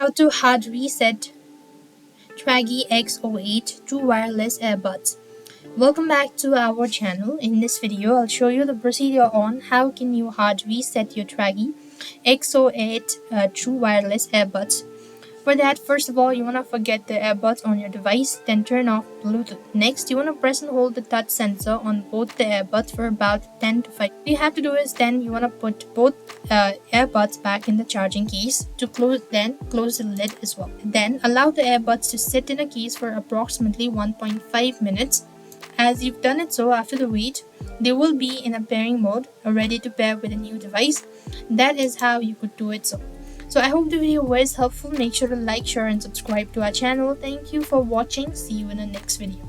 How to hard reset TRAGY X08 True Wireless Earbuds. Welcome back to our channel. In this video, I'll show you the procedure on how can you hard reset your TRAGY X08 True Wireless Earbuds. For that, first of all, you want to forget the earbuds on your device, then turn off Bluetooth. Next, you want to press and hold the touch sensor on both the earbuds for about 10 to 5. What you have to do is then you want to put both earbuds back in the charging case to close the lid as well. Then allow the earbuds to sit in a case for approximately 1.5 minutes. As you've done it so, after the wait, they will be in a pairing mode, ready to pair with a new device. That is how you could do it so. So I hope the video was helpful. Make sure to like, share and subscribe to our channel. Thank you for watching. See you in the next video.